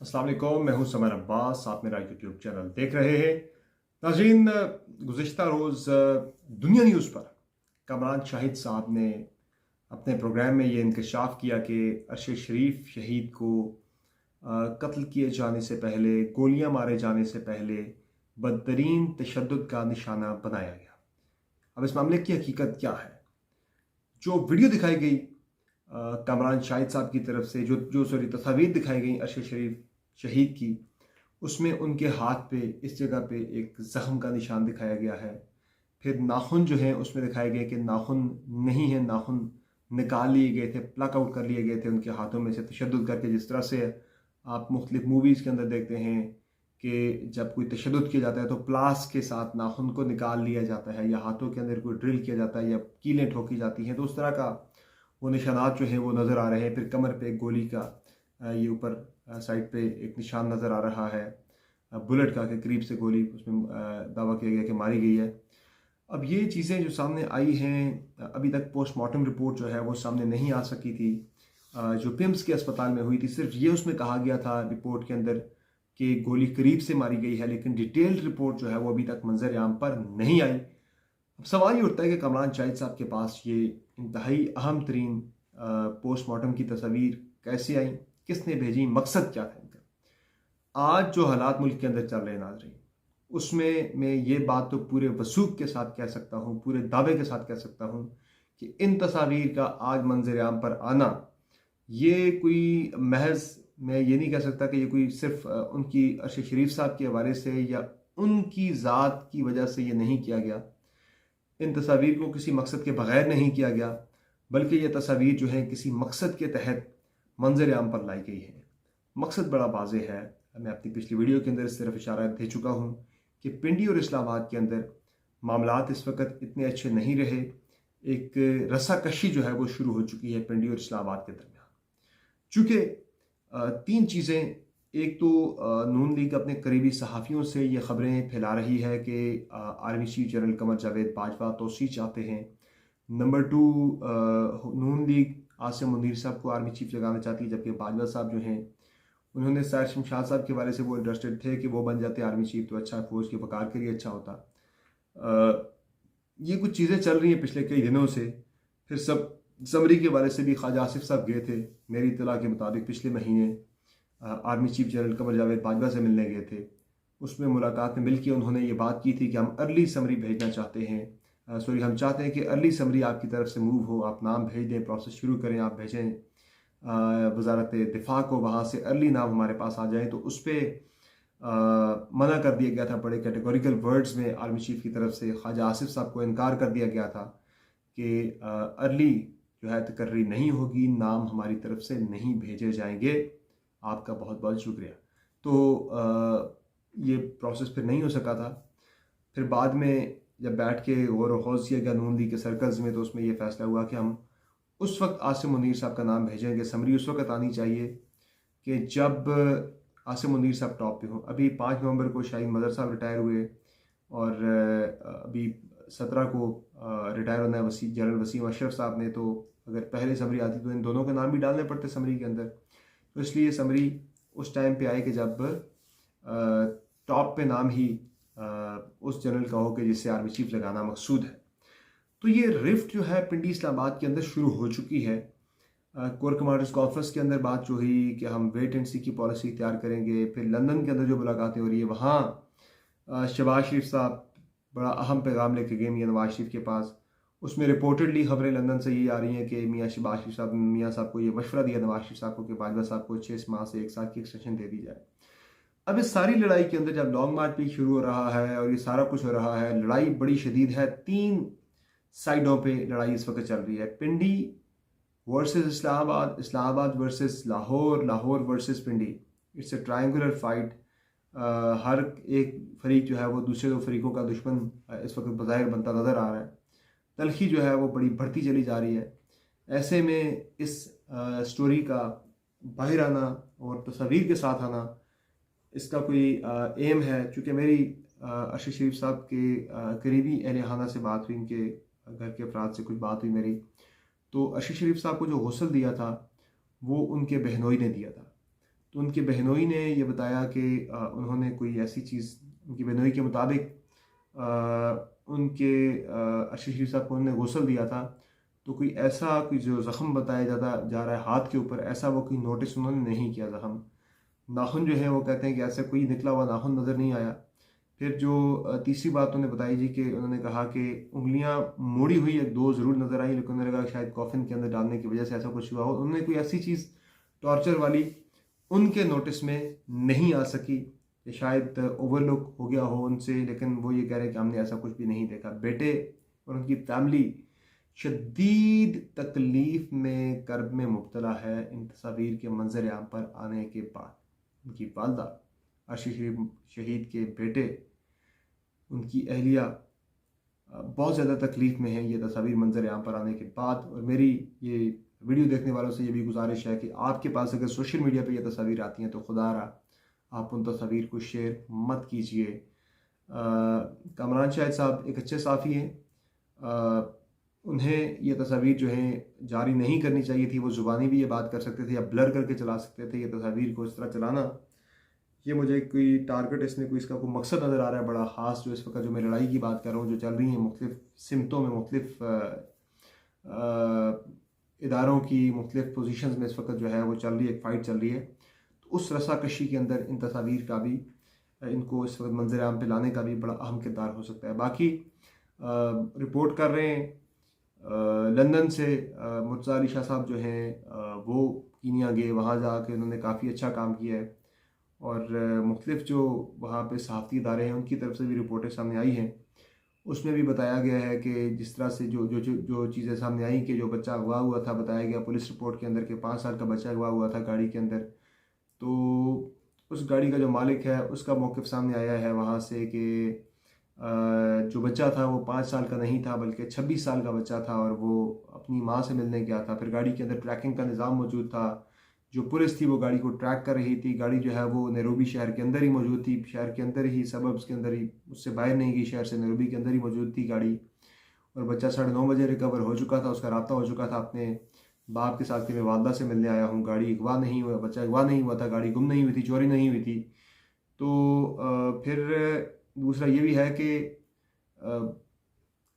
अस्सलाम वालेकुम, मैं हूं समर अब्बास। आप मेरा यूट्यूब चैनल देख रहे हैं। नाज़रीन, गुज़िश्ता रोज़ दुनिया न्यूज़ पर कमरान शाहिद साहब ने अपने प्रोग्राम में ये इंकशाफ किया कि अरशद शरीफ शहीद को कत्ल किए जाने से पहले, गोलियां मारे जाने से पहले बदतरीन तशद्दुद का निशाना बनाया गया। अब इस मामले की हकीकत क्या है? जो वीडियो दिखाई गई कमरान शाहिद साहब की तरफ से, जो जो सॉरी तस्वीर दिखाई गई अरशद शरीफ शहीद की, उसमें उनके हाथ पे इस जगह पे एक ज़ख्म का निशान दिखाया गया है। फिर नाखून जो हैं उसमें दिखाए गए कि नाखून नहीं है, नाखून निकाल लिए गए थे, प्लक आउट कर लिए गए थे उनके हाथों में से तशद्दुद करके। जिस तरह से आप मुख्तलिफ मूवीज़ के अंदर देखते हैं कि जब कोई तशद्दुद किया जाता है तो प्लास के साथ नाखून को निकाल लिया जाता है, या हाथों के अंदर कोई ड्रिल किया जाता है, या कीलें ठोकी जाती हैं, तो उस तरह का वो निशानात जो हैं वो नज़र आ रहे हैं। फिर कमर पे एक गोली का ये ऊपर साइड पे एक निशान नज़र आ रहा है, बुलेट का, के करीब से गोली उसमें दावा किया गया कि मारी गई है। अब ये चीज़ें जो सामने आई हैं, अभी तक पोस्टमार्टम रिपोर्ट जो है वो सामने नहीं आ सकी थी जो पिम्स के अस्पताल में हुई थी। सिर्फ ये उसमें कहा गया था रिपोर्ट के अंदर कि गोली करीब से मारी गई है, लेकिन डिटेल्ड रिपोर्ट जो है वो अभी तक मंजर आम पर नहीं आई। अब सवाल ये उठता है कि कमरान शाहिद साहब के पास ये इंतहाई अहम तरीन पोस्टमार्टम की तस्वीर कैसे आई, किसने भेजी, मकसद क्या था इनका? आज जो हालात मुल्क के अंदर चल रहे हैं नाज़रीन, उसमें मैं ये बात तो पूरे वसूख के साथ कह सकता हूँ, पूरे दावे के साथ कह सकता हूँ कि इन तस्वीर का आज मंजर आम पर आना, ये कोई महज, मैं ये नहीं कह सकता कि ये कोई सिर्फ उनकी अरशद शरीफ साहब के हवाले से या उनकी ज़ात की वजह से ये नहीं किया गया। इन तस्वीर को किसी मकसद के बगैर नहीं किया गया, बल्कि ये तस्वीर जो है किसी मकसद के तहत मंजर आम पर लाई गई है। मकसद बड़ा वाज़ेह है। मैं अपनी पिछली वीडियो के अंदर इस तरफ इशारा दे चुका हूँ कि पिंडी और इस्लामाबाद के अंदर मामलात इस वक्त इतने अच्छे नहीं रहे। एक रस्साकशी जो है वो शुरू हो चुकी है पिंडी और इस्लामाबाद के दरमियान। चूँकि तीन चीज़ें, एक तो नून लीग अपने करीबी सहाफ़ियों से ये ख़बरें फैला रही है कि army chief general Qamar Javed Bajwa तोसी चाहते हैं। नंबर टू, नून लीग आसिम मुनीर साहब को आर्मी चीफ लगाना चाहती है, जबकि बाजवा साहब जो हैं उन्होंने सैर शमशाद साहब के बारे से वो इंटरेस्टेड थे कि वो बन जाते आर्मी चीफ तो अच्छा, फ़ौज के वकार के लिए अच्छा होता। ये कुछ चीज़ें चल रही हैं पिछले कई दिनों से। फिर सब समरी के बारे से भी ख्वाजा आसिफ साहब गए थे, मेरी इत्तला के मुताबिक पिछले महीने army chief general Qamar Javed Bajwa से मिलने गए थे। उसमें मुलाकात में मिलकर उन्होंने ये बात की थी कि हम अर्ली समरी भेजना चाहते हैं, सॉरी, हम चाहते हैं कि अर्ली समरी आपकी तरफ से मूव हो, आप नाम भेज दें, प्रोसेस शुरू करें, आप भेजें वजारत दिफा को, वहाँ से अर्ली नाम हमारे पास आ जाए। तो उस पर मना कर दिया गया था, बड़े कैटेगोरिकल वर्ड्स में आर्मी चीफ की तरफ से ख्वाजा आसिफ साहब को इनकार कर दिया गया था कि अर्ली जो है तकर्री नहीं होगी, नाम हमारी तरफ से नहीं भेजे जाएंगे, आपका बहुत बहुत शुक्रिया। तो ये प्रोसेस फिर नहीं हो सका था। फिर बाद में जब बैठ के गौर व खौज किया गया नून लीग के सर्कल्स में, तो उसमें ये फैसला हुआ कि हम उस वक्त आसिम मुनीर साहब का नाम भेजेंगे। समरी उस वक्त आनी चाहिए कि जब आसिम मुनीर साहब टॉप पे हों। अभी 5 नवंबर को शाहीन मदर साहब रिटायर हुए, और अभी 17 को रिटायर होना है जनरल वसीम अशरफ साहब ने। तो अगर पहले समरी आती तो इन दोनों के नाम भी डालने पड़ते समरी के अंदर। तो इसलिए समरी उस टाइम पे आए कि जब टॉप पे नाम ही उस जनरल का हो कि जिससे आर्मी चीफ लगाना मकसूद है। तो ये रिफ्ट जो है पिंडी इस्लामाबाद के अंदर शुरू हो चुकी है। कोर कमांडर्स कॉन्फ्रेंस के अंदर बात जो हुई कि हम वेट एंड सी की पॉलिसी तैयार करेंगे। फिर लंदन के अंदर जो मुलाकातें हो रही है, वहाँ शहबाज शरीफ साहब बड़ा अहम पैगाम लेके गए मियाँ नवाज शरीफ के पास। उसमें रिपोर्टेडली खबरें लंदन से ये आ रही हैं कि मियाँ शहबाज शरीफ साहब, मियाँ साहब को ये मशवरा दिया नवाज शरीफ साहब को कि बाजवा साहब को 6 माह से 1 साल की एक्सटेंशन दे दी जाए। अब इस सारी लड़ाई के अंदर जब लॉन्ग मार्च भी शुरू हो रहा है और ये सारा कुछ हो रहा है, लड़ाई बड़ी शदीद है। 3 साइडों पे लड़ाई इस वक्त चल रही है। Pindi versus Islamabad, Islamabad versus Lahore, Lahore versus Pindi. It's a triangular fight. हर एक फरीक जो है वो दूसरे 2 फरीकों का दुश्मन इस वक्त बज़ाहिर बनता नज़र आ रहा है। तलखी जो है वो बड़ी बढ़ती चली जा रही है। ऐसे में इस स्टोरी का बाहर आना और तस्वीर के साथ आना, इसका कोई एम है। चूँकि मेरी अरशद शरीफ साहब के करीबी अहल खाना से बात हुई, इनके घर के अफराद से कुछ बात हुई मेरी, तो अरशद शरीफ साहब को जो गौसल दिया था वो उनके बहनोई ने दिया था। तो उनके बहनोई ने ये बताया कि उन्होंने कोई ऐसी चीज़, उनकी बहनोई के मुताबिक उनके अरशद शरीफ साहब को उन्होंने गौसल दिया था, तो कोई ऐसा कोई जो ज़ख़म बताया जा रहा है हाथ के ऊपर, ऐसा वो कोई नोटिस उन्होंने नहीं किया ज़ख़म। नाखून जो है वो कहते हैं कि ऐसा कोई निकला हुआ नाखून नज़र नहीं आया। फिर जो तीसरी बात उन्होंने बताई जी कि उन्होंने कहा कि उंगलियां मोड़ी हुई एक दो ज़रूर नज़र आई, लेकिन उन्होंने कहा शायद कॉफिन के अंदर डालने की वजह से ऐसा कुछ हुआ हो। उन्होंने कोई ऐसी चीज़ टॉर्चर वाली उनके नोटिस में नहीं आ सकी, कि शायद ओवरलुक हो गया हो उनसे, लेकिन वो ये कह रहे हैं कि हमने ऐसा कुछ भी नहीं देखा। बेटे और उनकी फैमिली शदीद तकलीफ में, कर्ब में मुब्तला है इन तस्वीर के मंजर आम पर आने के बाद। उनकी वालदा, अरशद शरीफ शहीद के बेटे, उनकी अहलिया बहुत ज़्यादा तकलीफ़ में है ये तस्वीर मंजर आम पर आने के बाद। और मेरी ये वीडियो देखने वालों से ये भी गुजारिश है कि आपके पास अगर सोशल मीडिया पे ये तस्वीर आती हैं तो खुदारा आप उन तस्वीर को शेयर मत कीजिए। कामरान शाहिद साहब एक अच्छे साफ़ी हैं, उन्हें ये तस्वीर जो है जारी नहीं करनी चाहिए थी। वो ज़ुबानी भी ये बात कर सकते थे या ब्लर करके चला सकते थे। ये तस्वीर को इस तरह चलाना, ये मुझे कोई टारगेट, इसमें कोई इसका कोई मकसद नज़र आ रहा है बड़ा ख़ास। जो इस वक्त जो मैं लड़ाई की बात कर रहा हूँ, जो चल रही है मुख्तलिफ़ सिमतों में, मुख्तलिफ़ इदारों की मुख्तलिफ़ पोजीशंस में इस वक्त जो है वो चल रही है, एक फ़ाइट चल रही है। तो उस रसाकशी के अंदर इन तस्वीर का भी, इनको इस वक्त मंजर आम पे लाने का भी बड़ा अहम किरदार हो सकता है। बाकी रिपोर्ट कर रहे हैं लंदन से मुर्तज़ा अली शाह साहब जो हैं वो कीनिया गए, वहाँ जाके उन्होंने काफ़ी अच्छा काम किया है। और मुख्तलिफ़ जो वहाँ पे सहाफ़ती इदारे हैं उनकी तरफ से भी रिपोर्टें सामने आई हैं, उसमें भी बताया गया है कि जिस तरह से जो चीज़ें सामने आई कि जो बच्चा अगवा हुआ था, बताया गया पुलिस रिपोर्ट के अंदर कि 5 साल का बच्चा अगवा हुआ था गाड़ी के अंदर। तो उस गाड़ी का जो मालिक है उसका मौक़िफ़ सामने आया है वहाँ से कि जो बच्चा था वो 5 साल का नहीं था बल्कि 26 साल का बच्चा था, और वो अपनी माँ से मिलने गया था। फिर गाड़ी के अंदर ट्रैकिंग का निज़ाम मौजूद था, जो पुलिस थी वो गाड़ी को ट्रैक कर रही थी। गाड़ी जो है वो नैरोबी शहर के अंदर ही मौजूद थी, शहर के अंदर ही, सबब्स के अंदर ही, उससे बाहर नहीं गई शहर से, नैरोबी के अंदर ही मौजूद थी गाड़ी। और बच्चा 9:30 बजे रिकवर हो चुका था, उसका रब्ता हो चुका था अपने बाप के साथ कि मैं वालदा से मिलने आया हूँ। गाड़ी अगवा नहीं हुआ, बच्चा अगवा नहीं हुआ था, गाड़ी गुम नहीं हुई थी, चोरी नहीं हुई थी। तो फिर दूसरा ये भी है कि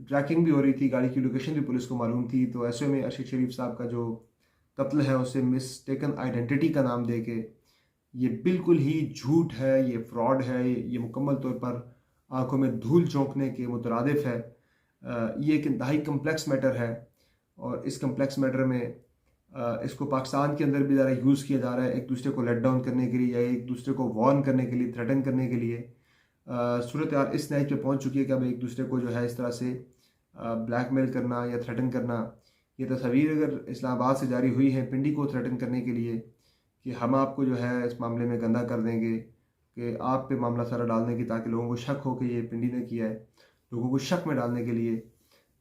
ट्रैकिंग भी हो रही थी, गाड़ी की लोकेशन भी पुलिस को मालूम थी। तो ऐसे में अरशद शरीफ साहब का जो कत्ल है उसे मिस्टेकन आइडेंटिटी का नाम दे के, ये बिल्कुल ही झूठ है, ये फ्रॉड है, ये मुकम्मल तौर पर आंखों में धूल झोंकने के मुतरादिफ है। ये एक इंतहाई कम्प्लेक्स मैटर है, और इस कम्प्लेक्स मैटर में इसको पाकिस्तान के अंदर भी ज़रा यूज़ किया जा रहा है एक दूसरे को लेट डाउन करने के लिए, या एक दूसरे को वार्न करने के लिए, थ्रेटन करने के लिए। सूरत हाल इस नहज पे पहुँच चुकी है कि अब एक दूसरे को जो है इस तरह से ब्लैकमेल करना या थ्रेटन करना। ये तस्वीर अगर इस्लामाबाद से जारी हुई है पिंडी को थ्रेटन करने के लिए कि हम आपको जो है इस मामले में गंदा कर देंगे, कि आप पे मामला सारा डालने की, ताकि लोगों को शक हो कि ये पिंडी ने किया है, लोगों को शक में डालने के लिए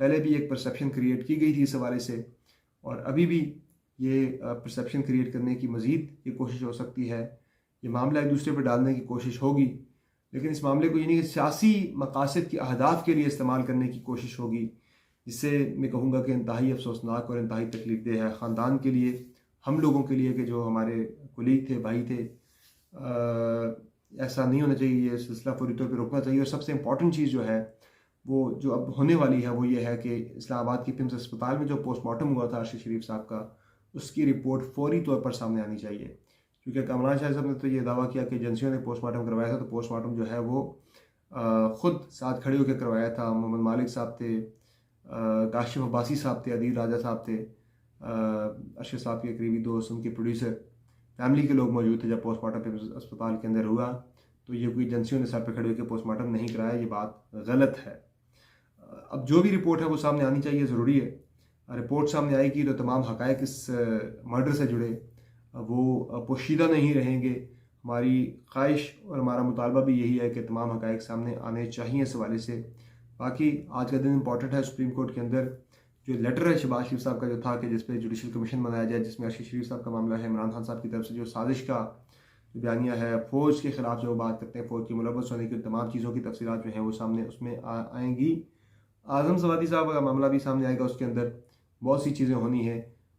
पहले भी एक परसेप्शन क्रिएट की गई थी इस हवाले से, और अभी भी ये परसेप्शन क्रिएट करने की मज़ीद ये कोशिश हो सकती है। ये मामला एक दूसरे पर डालने की कोशिश होगी, लेकिन इस मामले को यानी कि सियासी मकासद की अहदाफ के लिए इस्तेमाल करने की कोशिश होगी, जिससे मैं कहूँगा कि इंतहाई अफसोसनाक और इंतहाई तकलीफदेह है ख़ानदान के लिए, हम लोगों के लिए कि जो हमारे कुलीग थे, भाई थे। ऐसा नहीं होना चाहिए, ये सिलसिला पूरी तौर पर रोकना चाहिए। और सबसे इम्पॉर्टेंट चीज़ जो है वो जो अब होने वाली है वो ये है कि इस्लामाबाद की पिम्स अस्पताल में जो पोस्टमार्टम हुआ था अरशद शरीफ साहब का, उसकी रिपोर्ट फौरी तौर पर सामने आनी चाहिए। क्योंकि कामरान शाह साहब ने तो ये दावा किया कि एजेंसियों ने पोस्टमार्टम करवाया था, तो पोस्टमार्टम जो है वो ख़ुद साथ खड़े होकर करवाया था। मोहम्मद मालिक साहब थे, काशिफ अब्बासी साहब थे, अदील राजा साहब थे, अरशद साहब के करीबी दोस्त, उनके प्रोड्यूसर, फैमिली के लोग मौजूद थे जब पोस्टमार्टम अस्पताल के अंदर हुआ। तो ये कोई एजेंसियों ने सर पर खड़े होकर पोस्टमार्टम नहीं कराया, ये बात गलत है। अब जो भी रिपोर्ट है वो सामने आनी चाहिए, ज़रूरी है। रिपोर्ट सामने आएगी तो तमाम हक़ाइक़ इस मर्डर से जुड़े वो पोशीदा नहीं रहेंगे। हमारी ख्वाहिश और हमारा मुतालबा भी यही है कि तमाम हक़ाइक़ सामने आने चाहिए इस हवाले से। बाकी आज का दिन इंपॉर्टेंट है। सुप्रीम कोर्ट के अंदर जो लेटर है शहबाज शरीफ साहब का जो था कि जिस पे जुडिशल कमीशन बनाया जाए, जिसमें अरशद शरीफ साहब का मामला है, इमरान खान साहब की तरफ से जो साजिश का जो बयानिया है, फ़ौज के ख़िलाफ़ जो बात करते हैं, फ़ौज की मुलव्वस होने की तमाम चीज़ों की तफसीलात जो है वो सामने उसमें आएंगी। आज़म सवादी साहब का मामला भी सामने आएगा, उसके अंदर बहुत सी चीज़ें होनी है।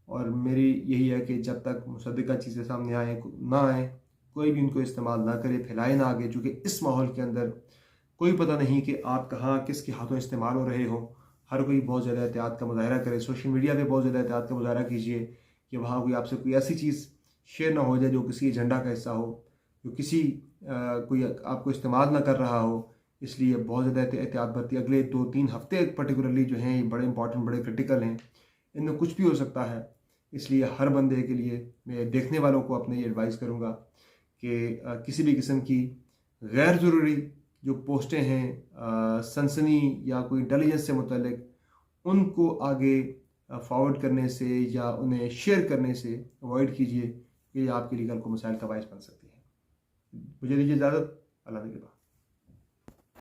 और मेरी यही है कि जब तक मुसद्दिक़ा चीज़ें सामने आए ना आए कोई भी उनको इस्तेमाल ना करे, फैलाए ना आगे, चूँकि इस माहौल के अंदर कोई पता नहीं कि आप कहाँ किसके हाथों इस्तेमाल हो रहे हो। हर कोई बहुत ज़्यादा एहतियात का मुजाहरा करे। सोशल मीडिया पे बहुत ज़्यादा एहतियात का मुजाहरा कीजिए कि वहाँ कोई आपसे कोई ऐसी चीज़ शेयर ना हो जाए जो किसी एजेंडा का हिस्सा हो, जो किसी कोई आपको इस्तेमाल ना कर रहा हो। इसलिए बहुत ज़्यादा एहतियात बरती। अगले 2-3 हफ्ते पर्टिकुलरली जो हैं ये बड़े इंपॉर्टेंट, बड़े क्रिटिकल हैं। इनमें कुछ भी हो सकता है। इसलिए हर बंदे के लिए, मैं देखने वालों को अपने ये एडवाइस करूँगा कि किसी भी किस्म की गैर ज़रूरी जो पोस्टें हैं सनसनी या कोई इंटेलिजेंस से मुतल्लिक, उनको आगे फॉरवर्ड करने से या उन्हें शेयर करने से अवॉइड कीजिए कि ये आपके लिए कल को मसाइल का बायस बन सकती है। मुझे दीजिए इजाज़त। अल्लाह ने